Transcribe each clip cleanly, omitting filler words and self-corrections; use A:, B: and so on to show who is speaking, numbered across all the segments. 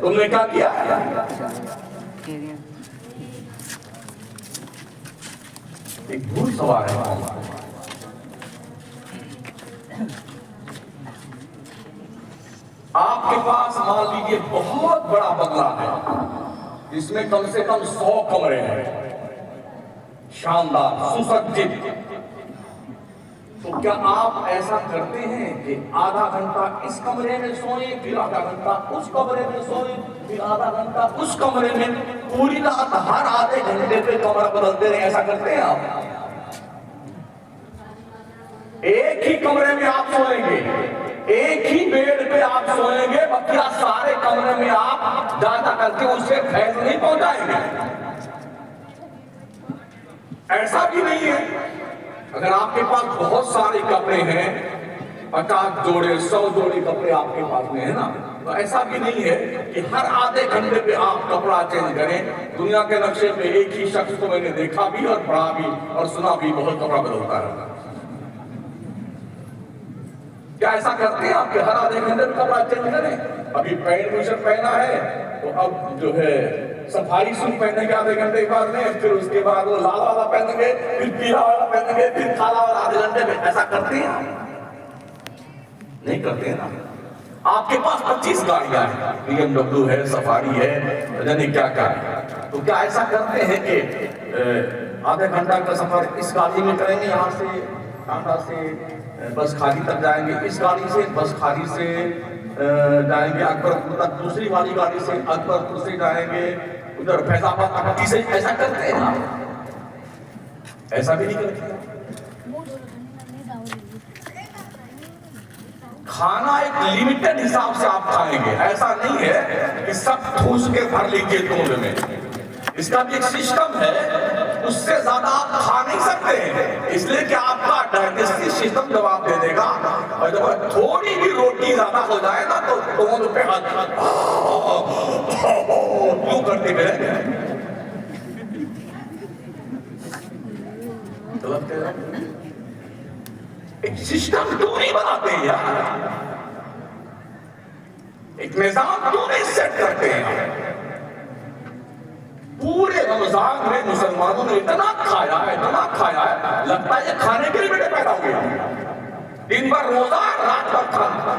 A: تم نے کیا کیا؟ ایک بھول سوار ہے آپ کے پاس مان لیجیے بہت بڑا بنگلہ ہے، اس میں کم سے کم 100 کمرے ہیں، شاندار سسجت، تو کیا آپ ایسا کرتے ہیں کہ آدھا گھنٹہ اس کمرے میں سوئیں، پھر آدھا گھنٹہ اس کمرے میں سوئیں، پھر آدھا گھنٹہ اس کمرے میں، پوری رات ہر آدھے گھنٹے پہ کمرہ بدلتے رہیں؟ ایسا کرتے ہیں آپ؟ ایک ہی کمرے میں آپ سوئیں گے، ایک ہی بیڈ پہ آپ سوئیں گے، بقیہ سارے کمرے میں آپ جا کر کے اسے فیض نہیں پہنچائیں گے؟ ایسا بھی نہیں ہے۔ اگر آپ کے پاس بہت سارے کپڑے ہیں، 50 جوڑے 100 جوڑے کپڑے آپ کے پاس میں ہے نا، تو ایسا بھی نہیں ہے کہ ہر آدھے گھنٹے پہ آپ کپڑا چینج کریں۔ دنیا کے نقشے پہ ایک ہی شخص کو میں نے دیکھا بھی اور پڑھا بھی اور سنا بھی، بہت کپڑا بدلتا ہے۔ کیا ایسا کرتے ہیں آپ کہ ہر آدھے گھنٹے میں کپڑا چینج کریں؟ ابھی پینٹ ٹی شرٹ پہنا ہے تو اب جو ہے صفائی سوٹ پہنیں گے آدھے گھنٹے بعد میں، پھر اس کے بعد وہ لال والا پہنیں گے، پھر پیلا والا پہنیں گے، پھر کالا والا آدھے گھنٹے میں۔ ایسا کرتے ہیں؟ نہیں کرتے ہیں نا۔ آپ کے پاس 25 گاڑیاں ہیں، BMW ہے، سفاری ہے، یعنی کیا کیا ہے، تو کیا ایسا کرتے ہیں کہ آدھے گھنٹہ کا سفر اس گاڑی میں کریں گے، یہاں سے ٹانڈا سے بس خالی تک جائیں گے، اس گاڑی سے بس خالی سے جائیں گے اکبرپور تک، دوسری والی گاڑی سے اکبرپور سے جائیں گے ادھر فیض آباد اکٹی سے؟ ایسا کرتے ہیں آپ؟ ایسا بھی نہیں کرتے۔ کھانا ایک لیمیٹڈ حساب سے آپ کھائیں گے، ایسا نہیں ہے کہ سب ٹھوس کے بھر لیجیے توند میں۔ اس کا بھی ایک سسٹم ہے، اس سے زیادہ آپ کھا نہیں سکتے ہیں، اس لیے کہ آپ کا ڈائجسٹو سسٹم جواب دے دے گا، اور جب تھوڑی بھی روٹی زیادہ ہو جائے گا تو توند پہ کیوں کرتے گئے؟ غلط کہہ رہا ہوں؟ ایک سسٹم کیوں نہیں بناتے ہیں یار؟ ایک نظام کیوں نہیں سیٹ کرتے ہیں؟ پورے رمضان میں مسلمانوں نے اتنا کھایا ہے، لگتا ہے یہ کھانے کے لیے بیٹے پیدا ہو گیا۔ دن بھر روزہ، رات بھر کھانا،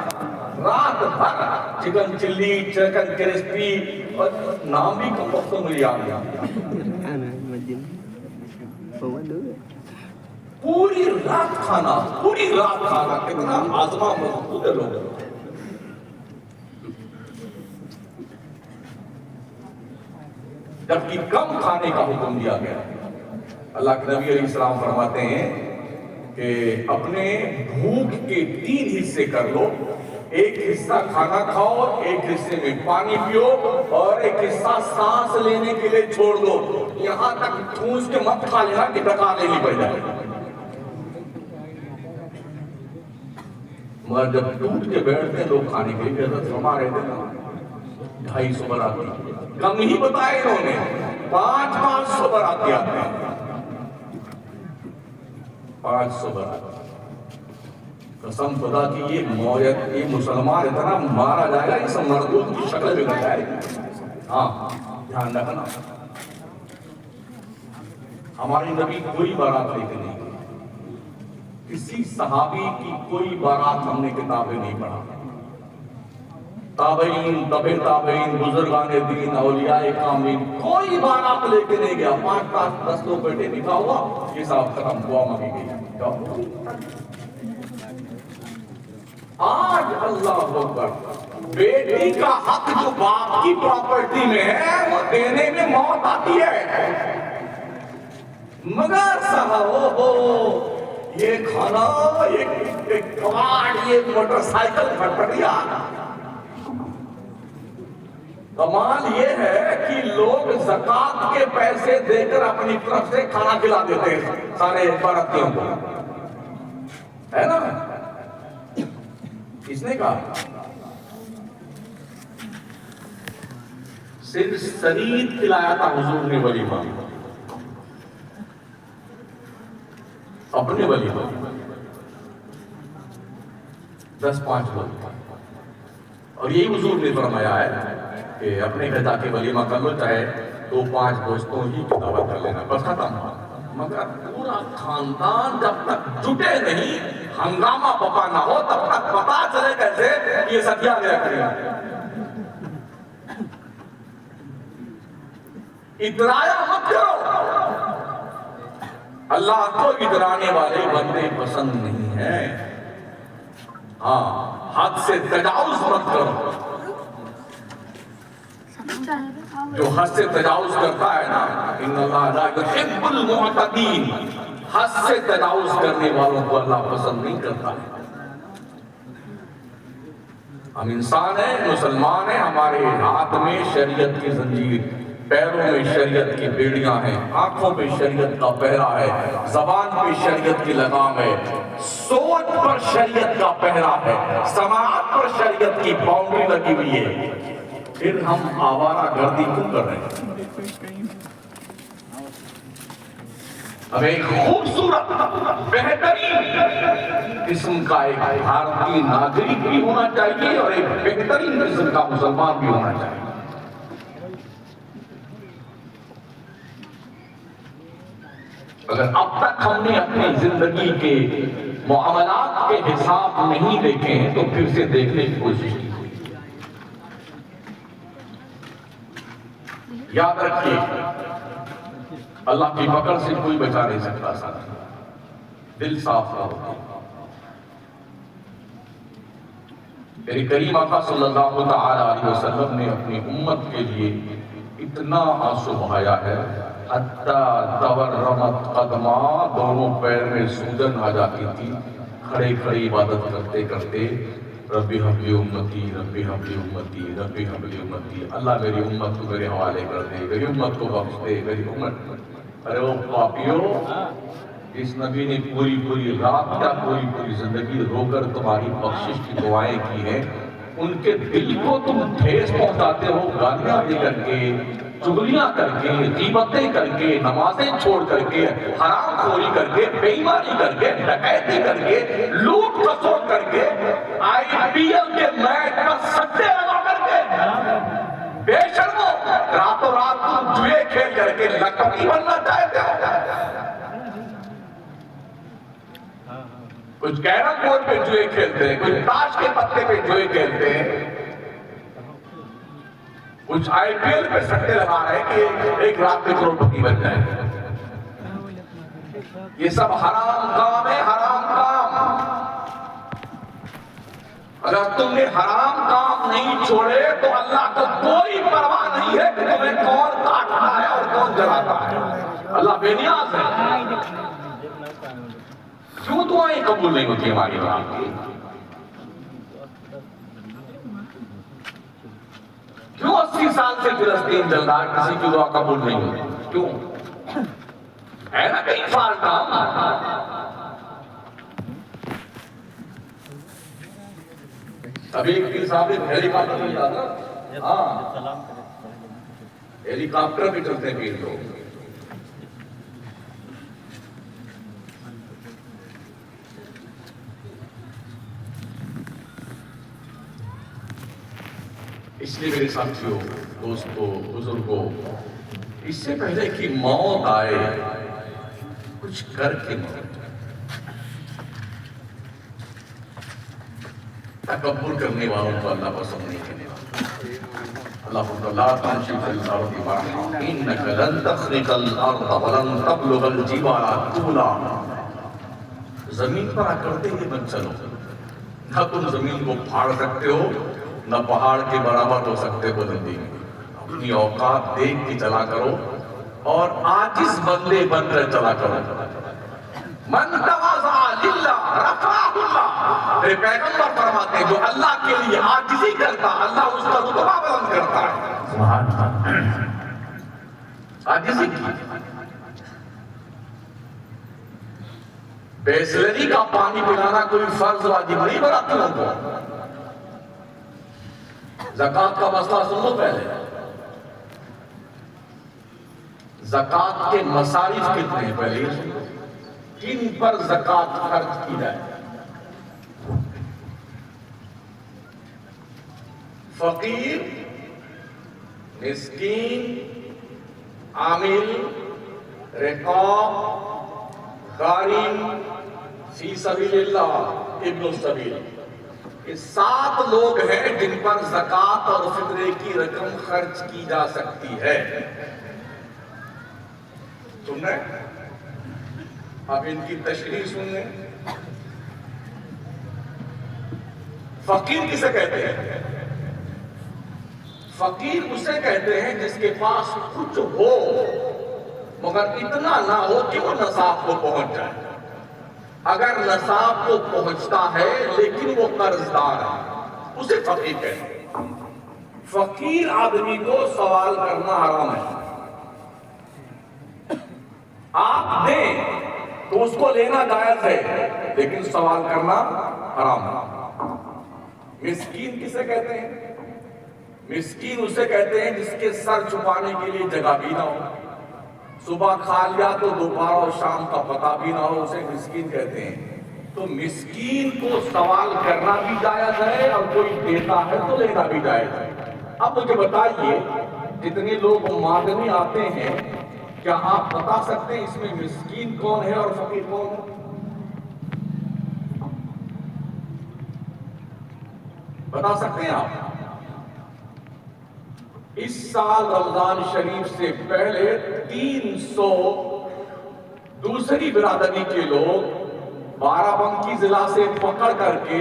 A: رات بھر چکن چلی، چکن کرسپی، اور نام بھی کم وقتوں میں یاد گیا۔ پوری رات کھانا، کتنا ہاضمہ مضبوط ہے لوگ۔ جبکہ کم کھانے کا حکم دیا گیا۔ اللہ کے نبی علیہ السلام فرماتے ہیں کہ اپنے بھوک کے 3 حصے کر لو، ایک حصہ کھانا کھاؤ، ایک حصے میں پانی پیو، اور ایک حصہ سانس لینے کے لیے چھوڑ دو۔ یہاں تک ٹھوس کے مت کھا لینا کہ ڈکا لینی پڑ جائے۔ مگر جب ٹوٹ کے بیٹھتے ہیں لوگ کھانے کے لیے، حضرت فرما رہے تھے نا 250 براتی، کم ہی بتائے انہوں نے، 500 براتی آتے ہیں، 500 براتی۔ قسم خدا کی یہ مسلمان اتنا مارا جائے گا، اس مردود کی شکل بگڑ جائے گی۔ ہاں دھیان رکھنا، ہماری نبی کوئی بارات لے کے نہیں گئے، کسی صحابی کی کوئی بارات ہم نے کتابیں نہیں پڑھا۔ تابعین، تبع تابعین، بزرگان دین، اولیاء کاملین، کوئی بارات لے کے نہیں گیا۔ 5-10 لوگ بیٹے نکاح ہوا، یہ صاحب ختم، دعا مانگی گئی۔ آج اللہ اکبر، بیٹی کا حق جو باپ کی پراپرٹی میں ہے وہ دینے میں موت آتی ہے، مگر صاحب یہ کھانا، یہ کباڑ، یہ موٹر سائیکل پھٹپٹیا۔ کمال یہ ہے کہ لوگ زکوٰۃ کے پیسے دے کر اپنی طرف سے کھانا کھلا دیتے ہیں سارے باراتیوں کو، ہے نا؟ کس نے کہا؟ صرف سرید کھلایا تھا حضور نے ولیمہ، اپنے ولیمہ 10-5 لوگ، اور یہی حضور نے فرمایا ہے کہ اپنے گھر جا کے ولیمہ کر لو، چاہے 2-5 دوستوں ہی کی دعوت کر لینا، بس ختم۔ مگر پورا خاندان جب تک جٹے نہیں، ہنگامہ بپا نہ ہو، تب تک پتا چلے کیسے یہ سدیا لے رکھ رہے ہیں۔ اترایا مت کرو، اللہ کو اترانے والے بندے پسند نہیں ہیں۔ ہاں، حد سے تجاوز مت کرو۔ جو حد سے تجاوز کرتا ہے نا، ان اللہ لا یحب المعتدین، حد سے تجاوز کرنے والوں کو اللہ پسند نہیں کرتا ہے۔ ہم انسان ہیں، مسلمان ہیں، ہمارے ہاتھ میں شریعت کی زنجیر، پیروں میں شریعت کی بیڑیاں ہیں، آنکھوں پہ شریعت کا پہرا ہے، زبان پہ شریعت کی لگام ہے، سوچ پر شریعت کا پہرا ہے، سماعت پر شریعت کی باؤنڈری لگی ہوئی ہے۔ پھر ہم آوارہ گردی کیوں کر رہے ہیں؟ اب ایک خوبصورت بہترین قسم کا ایک بھارتی ناگرک بھی ہونا چاہیے اور ایک بہترین قسم کا مسلمان بھی ہونا چاہیے۔ اگر اب تک ہم نے اپنی زندگی کے معاملات کے حساب نہیں دیکھے ہیں تو پھر سے دیکھنے کی کوشش کی۔ یاد رکھیے، اللہ کی پکڑ سے کوئی بچا نہیں سکتا ساتھ، دل صاف رہو۔ میرے کریم آقا صلی اللہ تعالی علیہ وسلم نے اپنی امت کے لیے اتنا آنسو بہایا ہے، حتیٰ تورمت قدمہ، دونوں پیر میں سوجن آ جاتی تھی، کھڑے کھڑے عبادت کرتے کرتے، ربی حبلی امتی، ربی حبلی امتی، ربی حبلی امتی، اللہ میری امت کو میرے حوالے کر دے، میری امت کو بخش دے، میری امت۔ ارے وہ پاپیو، اس نبی نے پوری رات کیا پوری زندگی رو کر تمہاری بخشش کی دعائیں کی ہیں، ان کے دل کو تم ٹھیس پہنچاتے ہو، گالیاں دے کر کے، چغلیاں کر کے، غیبتیں کر کے، نمازیں چھوڑ کر کے، حرام خوری کر کے، بے ایمانی کر کے، ڈکیتی کر کے، لوٹ کھسوٹ کر کے، آئی پی ایل کے میچ پر سٹے لگا کر کے، بے شرمو، راتوں رات تم جوئے کھیل کر کے لکھپتی بننا چاہتے ہو۔ کچھ کیرم بورڈ پہ جوئے کھیلتے ہیں، کچھ تاش کے پتے پہ جوئے کھیلتے ہیں، کچھ آئی پی ایل پہ سٹے لگا رہے ہیں کہ ایک رات میں کروڑپتی بن جائے۔ یہ سب حرام کام ہے، حرام کام۔ اگر تم نے حرام کام نہیں چھوڑے تو اللہ کو کوئی پرواہ نہیں ہے کہ تمہیں کون کاٹتا ہے اور کون جلاتا ہے۔ اللہ بے نیاز ہے۔ کیوں دعائیں قبول نہیں ہوتی ہماری بات کی؟ کیوں 80 سال سے فلسطین چل رہا ہے، کسی کی دعا قبول نہیں ہوتی؟ کیوں؟ ہے نا کہیں فالٹ؟ ابھی ایک دن صاحب ہیلی کاپٹر نہیں جاتا، ہاں ہیلی کاپٹر بھی چلتے ہیں پیر لوگ۔ اس لیے میرے ساتھیوں، دوستوں، بزرگوں، اس سے پہلے کہ موت آئے کچھ کر کے موت۔ تکبر کرنے والوں کو اللہ پسند نہیں کرنے والا۔ اللہ فرماتا لا تمشی فی الارض مرحا انک لن تخرق الارض ولن تبلغ الجبال طولا۔ زمین پر آ کرتے ہوئے مت چلو، نہ تم زمین کو پھاڑ سکتے ہو، نہ پہاڑ کے برابر ہو سکتے بلندی میں۔ اپنی اوقات دیکھ کے چلا کرو اور عاجز بندے بن کر چلا کرو۔ من تواضع للہ رفعہ اللہ، میرے پیغمبر فرماتے ہیں جو اللہ کے لیے عاجزی کرتا اللہ اس کا رتبہ بلند کرتا ہے۔ سبحان اللہ، عاجزی کی۔ بیسلری کا پانی پلانا کوئی فرض واجب نہیں بنا تمہوں کو۔ زکوٰۃ کا مسئلہ سن لو پہلے۔ زکوٰۃ کے مصارف کتنے ہیں پہلے یہ سن لو، کن پر زکوٰۃ خرچ کی جائے۔ فقیر مسکین، عامل، رقاب، غارم، فی سبیل اللہ، ابن السبیل، یہ 7 لوگ ہیں جن پر زکوٰۃ اور فطرے کی رقم خرچ کی جا سکتی ہے۔ سن رہے؟ اب ان کی تشریح سن لیں۔ فقیر کسے کہتے ہیں؟ فقیر اسے کہتے ہیں جس کے پاس کچھ ہو مگر اتنا نہ ہو کہ وہ نصاب کو پہنچ جائے۔ اگر نصاب کو پہنچتا ہے لیکن وہ قرض دار ہے، اسے فقیر کہتے ہیں۔ فقیر آدمی کو سوال کرنا حرام ہے۔ آپ دیں تو اس کو لینا جائز ہے لیکن سوال کرنا حرام ہے۔ مسکین کسے کہتے ہیں؟ مسکین اسے کہتے ہیں جس کے سر چھپانے کے لیے جگہ بھی نہ ہو، صبح کھا لیا تو دوپہر اور شام کا پتہ بھی نہ ہو، اسے مسکین کہتے ہیں۔ تو مسکین کو سوال کرنا بھی جائز ہے اور کوئی دیتا ہے تو لینا بھی جائز ہے۔ اب مجھے بتائیے، جتنے لوگ مانگنے آتے ہیں کیا آپ بتا سکتے ہیں اس میں مسکین کون ہے اور فقیر کون ہے؟ بتا سکتے ہیں آپ؟ اس سال رمضان شریف سے پہلے 300 دوسری برادری کے لوگ بارہ بنکی ضلع سے پکڑ کر کے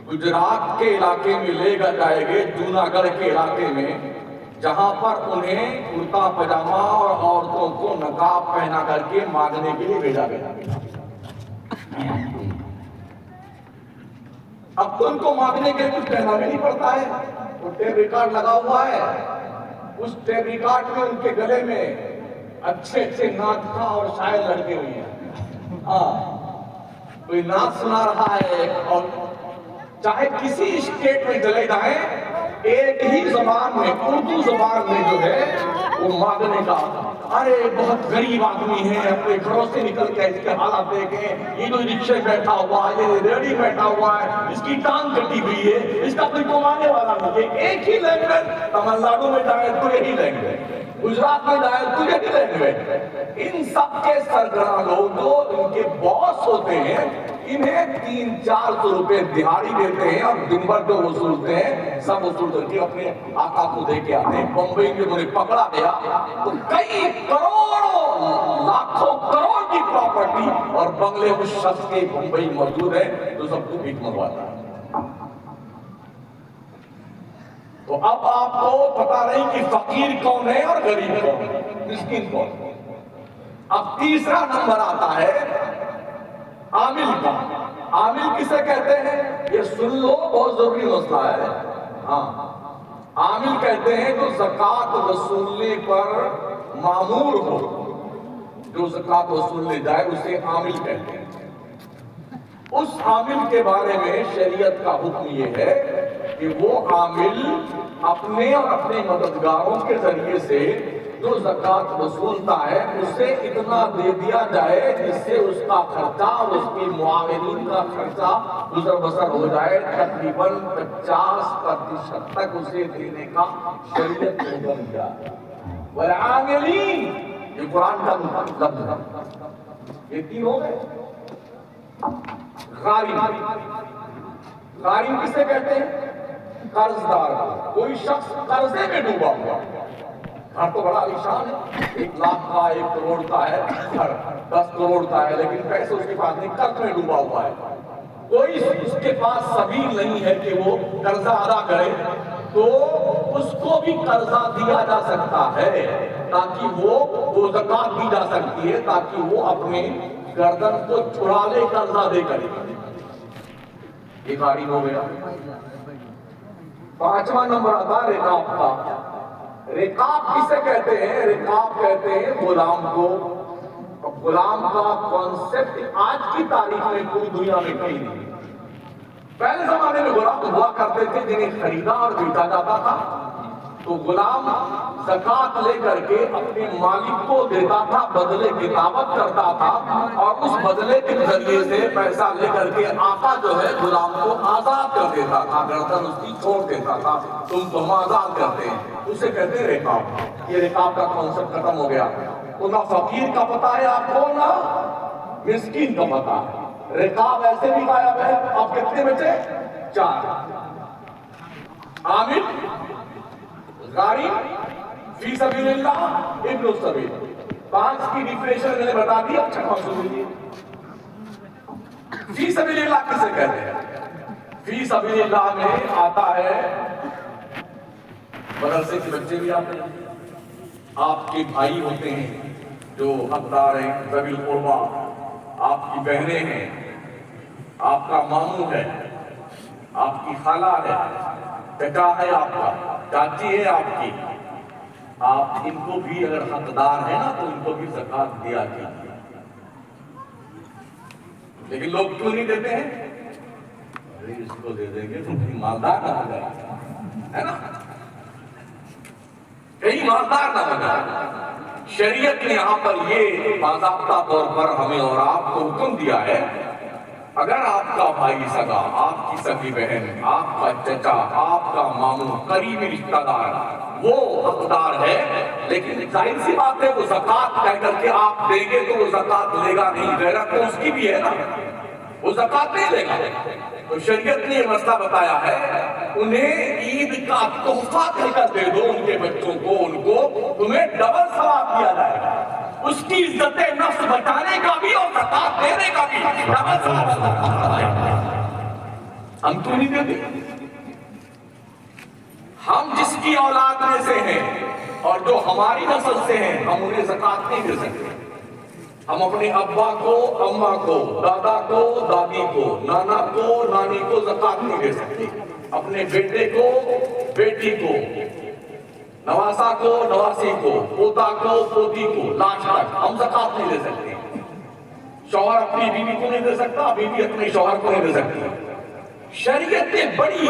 A: گجرات کے علاقے میں لے جائے گئے، جوناگڑھ کے علاقے میں، جہاں پر انہیں کرتا پجامہ اور عورتوں کو نقاب پہنا کر کے مانگنے کے لیے بھیجا گیا۔ اب تو ان کو مانگنے کے کچھ کہنا بھی نہیں پڑتا ہے، وہ ٹیپ ریکارڈ لگا ہوا ہے، اس ٹیپ ریکارڈ میں ان کے گلے میں اچھے اچھے نعت خواں اور شاعر لڑکے ہوئے ہیں۔ کوئی نعت سنا رہا ہے، اور چاہے کسی اسٹیٹ میں چلے جائیں ایک ہی زبان میں، اردو زبان میں جو ہے وہ مانگنے کا، ارے بہت غریب آدمی ہے، اپنے گھروں سے نکل کے اس کے حالات دیکھیں، یہ کوئی رکشے بیٹھا ہوا ہے، یہ ریڑھی بیٹھا ہوا ہے، اس کی ٹانگ کٹی ہوئی ہے، اس کا کوئی کمانے والا نہیں ہے۔ ایک ہی لینگویج، تمل ناڈو میں جائے تو یہی لینگویج، گجرات میں جائے تو یہی لینگویج۔ ان سب کے سربراہ لوگ جو ان کے باس ہوتے ہیں، انہیں 300-400 روپے دہاڑی دیتے ہیں اور دن بھر جو وصولتے ہیں سب وصول کر کے اپنے آقا کو دے کے آتے ہیں۔ بمبئی میں انہیں پکڑا گیا تو کئی کروڑوں، لاکھوں کروڑ کی پراپرٹی اور بنگلے اس شخص کے بمبئی موجود ہیں جو سب کو بھیک منگواتا ہے۔ تو اب آپ کو پتا نہیں کہ فقیر کون ہے اور غریب کون ہے، مسکین کون ہے۔ اب تیسرا نمبر آتا ہے عامل کا۔ عامل کسے کہتے ہیں؟ یہ سن لو، بہت ضروری مسئلہ ہے۔ عامل کہتے ہیں جو زکوٰۃ وصولنے پر مامور ہو، جو زکوٰۃ وصولنے جائے اسے عامل کہتے ہیں۔ اس عامل کے بارے میں شریعت کا حکم یہ ہے کہ وہ عامل اپنے اور اپنے مددگاروں کے ذریعے سے جو زکوٰۃ وصولتا ہے اسے اتنا دے دیا جائے جس سے اس کا خرچہ اور اس کے معاونین کا خرچہ گزر بسر ہو جائے۔ تقریباً 50% تک اسے دینے کا شریعت نے حکم دیا۔ والعاملین، یہ قرآن کا لفظ ہے۔ یہ تین ہو گئے۔ غارم، غارم کسے کہتے ہیں؟ قرض دار۔ کوئی شخص قرضے میں ڈوبا ہوا، گھر تو بڑا عالیشان ہے، 1 لاکھ کا 1 کروڑ کا ہے گھر، 10 کروڑ کا ہے، لیکن پیسے اس کے پاس نہیں، قرض میں ڈوبا ہوا ہے۔ کوئی اس کے پاس سبیل نہیں ہے کہ وہ قرضہ ادا کرے، تو اس کو بھی قرضہ دیا جا سکتا ہے تاکہ وہ زکوٰۃ دی جا سکتی ہے تاکہ وہ اپنے گردن کو چھڑا لے قرضہ دے کر۔ یہ غارم ہو گیا۔ 5واں نمبر آتا ہے رقاب کا۔ رقاب کسے کہتے ہیں؟ رقاب کہتے ہیں غلام کو۔ غلام کا کانسیپٹ آج کی تاریخ میں پوری دنیا میں کہیں نہیں۔ پہلے زمانے میں غلام ہوا کرتے تھے جنہیں خریدا اور بیچا جاتا تھا، تو تو غلام زکات لے کر کے اپنے مالک کو دیتا تھا، بدلے کتابت کرتا تھا، اور اس بدلے کے ذریعے سے پیسہ لے کر کے آقا جو ہے غلام کو آزاد کر دیتا تھا، گردن اس کی چھوڑ دیتا تھا، تم تو ہم آزاد کرتے ہیں، اسے کہتے ہیں رقاب۔ یہ رقاب کا کانسیپٹ ختم ہو گیا۔ تو نہ فقیر کا پتہ ہے آپ کو، نہ مسکین کا پتہ ہے۔ رقاب ایسے بھی غائب ہے۔ اب کتنے بچے؟ 4۔ عامل، غارب، فی سبیل اللہ، ابن السبیل۔ 5 کی ڈیفینیشن میں نے بتا دی، اب چھٹا سن لیجیے۔ فی سبیل اللہ کسے کہتے ہیں؟ فی سبیل اللہ میں آتا ہے مدرسے کے بچے بھی آتے ہیں، آپ کے بھائی ہوتے ہیں جو حقدار ہیں، ذوی القربیٰ، آپ کی بہنیں ہیں، آپ کا ماموں ہے، آپ کی خالہ ہے، چچا ہے آپ کا، چاچی ہے آپ کی، آپ ان کو بھی اگر حقدار ہیں نا تو ان کو بھی زکات دیا کیجیے۔ لیکن لوگ کیوں نہیں دیتے ہیں؟ ارے اس کو دے دیں گے تو کہیں مالدار نہ ہو جائے، ہے نا، کہیں مالدار نہ ہو جائے۔ شریعت نے یہاں پر یہ باضابطہ طور پر ہمیں اور آپ کو حکم دیا ہے، اگر آپ کا بھائی سگا، آپ کی سگی بہن، آپ کا چچا، آپ کا ماموں، قریبی رشتہ دار وہ حقدار ہے، لیکن ظاہر سی بات ہے وہ زکات کہہ کر کے آپ دیں گے تو وہ زکات لے گا نہیں، غیرت تو اس کی بھی ہے نا، وہ زکات نہیں لے گا۔ تو شریعت نے یہ مسئلہ بتایا ہے، انہیں عید کا تحفہ کہہ کر دے دو ان کے بچوں کو، ان کو تمہیں ڈبل ثواب دیا جائے گا، اس کی عزت نفس بچانے کا بھی اور زکات دینے کا بھی ڈبل ثواب۔ ہم کیوں نہیں دیتے؟ ہم جس کی اولاد میں سے ہیں اور جو ہماری نسل سے ہیں، ہم انہیں زکات نہیں دے سکتے۔ ہم اپنے ابا کو، اماں کو، دادا کو، دادی کو، نانا کو، نانی کو زکات نہیں دے سکتے، اپنے بیٹے کو، بیٹی کو، نواسا کو، نواسی کو، پوتا کو، پوتی کو، لاش تک ہم زکات نہیں دے سکتے۔ شوہر اپنی بیوی کو نہیں دے سکتا، بیوی اپنے شوہر کو نہیں دے سکتی۔ شریعت نے بڑی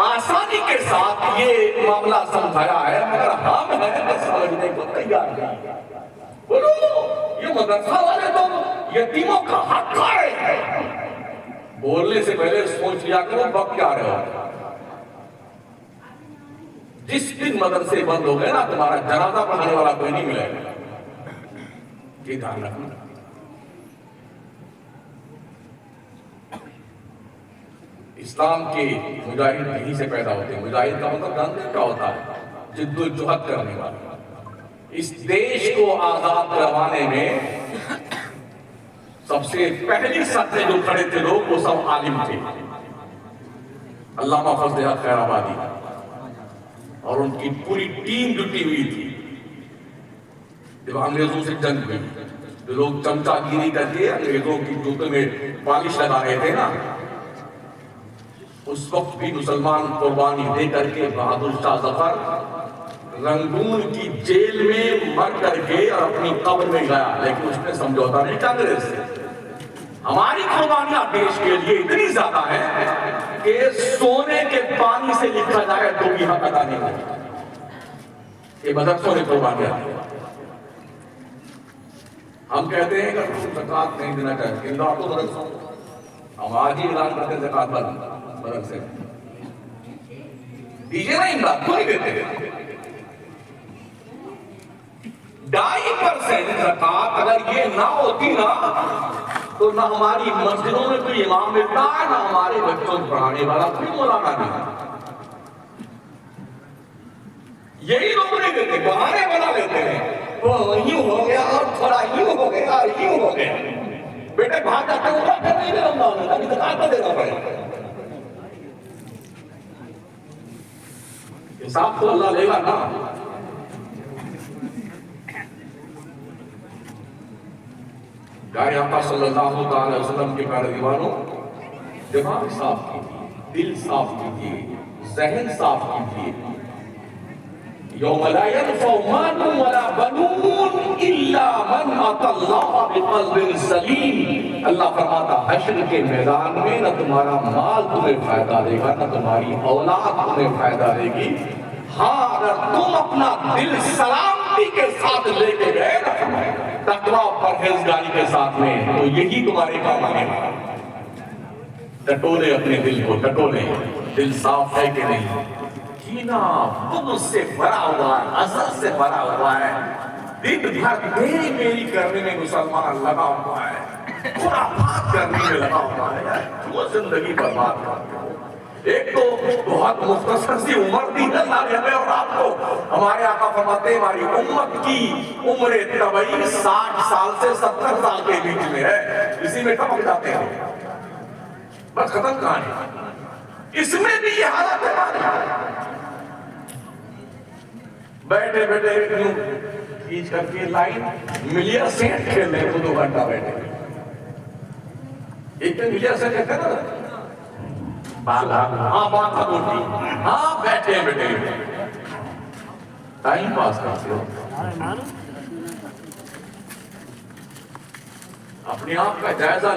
A: آسانی کے ساتھ یہ معاملہ سمجھایا ہے، مگر ہم ہیں تو سمجھنے کو تیار نہیں۔ بولو یہ مدرسہ والے تو یتیموں کا حق کھا رہے ہیں، بولنے سے پہلے سوچ لیا کرو بک کیا رہے ہو۔ جس دن مدرسے بند ہو گئے نا، تمہارا جنازہ پڑھانے والا کوئی نہیں ملے گا، یہ دھیان رکھنا۔ اسلام کے مجاہد یہیں سے پیدا ہوتے ہیں۔ مجاہد کا مطلب جانتے کیا ہوتا ہے؟ جد و جہد کرنے والا۔ اس دیش کو آزاد کروانے میں سب سے پہلی صف میں جو کھڑے تھے لوگ وہ سب عالم تھے۔ علامہ فضل حق خیر آبادی اور ان کی پوری ٹیم جٹی ہوئی تھی۔ جب انگریزوں سے جنگ ہوئی، جو لوگ چمچا گیری کر کے انگریزوں کی جوتوں میں پالش لگا رہے تھے نا، اس وقت بھی مسلمان قربانی دے کر کے بہادر شاہ ظفر رنگون کی جیل میں مر کر کے اور اپنی قبر میں گیا، لیکن اس نے سمجھوتا نہیں کیا انگریز سے۔ ہماری قربانیاں دیش کے لیے اتنی زیادہ ہیں کہ سونے کے پانی سے لکھا جائے تو بھی حق ادا نہیں ہوگا۔ یہ مدرسوں نے قربانیاں دی۔ ہم کہتے ہیں کہ زکات نہیں دینا چاہیے، ان کو مدرسوں ہم آج ہی اعلان کرتے ہیں زکات بند مدرسے دیجیے نا، امداد کیوں نہیں دیتے؟ 2.5% زکات اگر یہ نہ ہوتی نا تو نہ ہماری مسجدوں میں کوئی امام ملتا ہے، نہ ہمارے بچوں کو پڑھانے والا کوئی مولانا نہیں۔ یہی لوگ نہیں دیتے، بہانے بنا لیتے ہیں، وہ یوں ہو گیا اور تھوڑا یوں ہو گیا اور یوں ہو گیا، بیٹے بھاگ جاتے ہیں، وہ پھر نہیں دے رہا ہوں، ابھی زکات نہ دینا پڑے۔ حساب تو اللہ لے گا نا۔ پیارے آقا صلی اللہ علیہ وسلم کے پیارے دیوانوں، دماغ صاف کیجیے، دل صاف کیجیے، ذہن صاف کیجیے۔ یوم لا ينفع مال ولا بنون الا من اتى الله بقلب سلیم۔ اللہ فرماتا حشر کے میدان میں نہ تمہارا مال تمہیں فائدہ دے گا، نہ تمہاری اولاد تمہیں فائدہ دے گی، ہاں اگر تم اپنا دل سلامتی کے ساتھ لے کے گئے نا تقویٰ پرہیزگاری کے ساتھ میں تو یہی تمہارے کام آنے والا۔ ٹٹولے اپنے دل کو، ٹٹولے، دل صاف ہے کہ نہیں؟ کینہ بغض سے بھرا ہوا ہے، حسد سے بھرا ہوا ہے، دن بھر میری میری کرنے میں مسلمان لگا ہوا ہے، خرافات کرنے میں لگا ہوا ہے، وہ زندگی برباد کرتے ہو۔ ایک تو بہت مختصر سی عمر دی ہے اللہ نے ہمیں اور آپ کو۔ ہمارے آقا فرماتے ہیں ہماری امت کی عمر طبعی 60 سال سے 70 سال کے بیچ میں ہے، اسی میں ٹپک جاتے ہیں، بس ختم کہانی۔ اس میں بھی یہ حالت ہے ہماری، بیٹھے بیٹھے کیوں کھینچ کر کے لائن ملیر سینٹ کھیل رہے ہیں 2 گھنٹہ بیٹھے، ایک دن ملیر سینٹ کہتے ہیں نا ہاں بات ہوتی، ہاں بیٹھے بیٹھے ٹائم پاس کرتے ہو۔ اپنے آپ کا جائزہ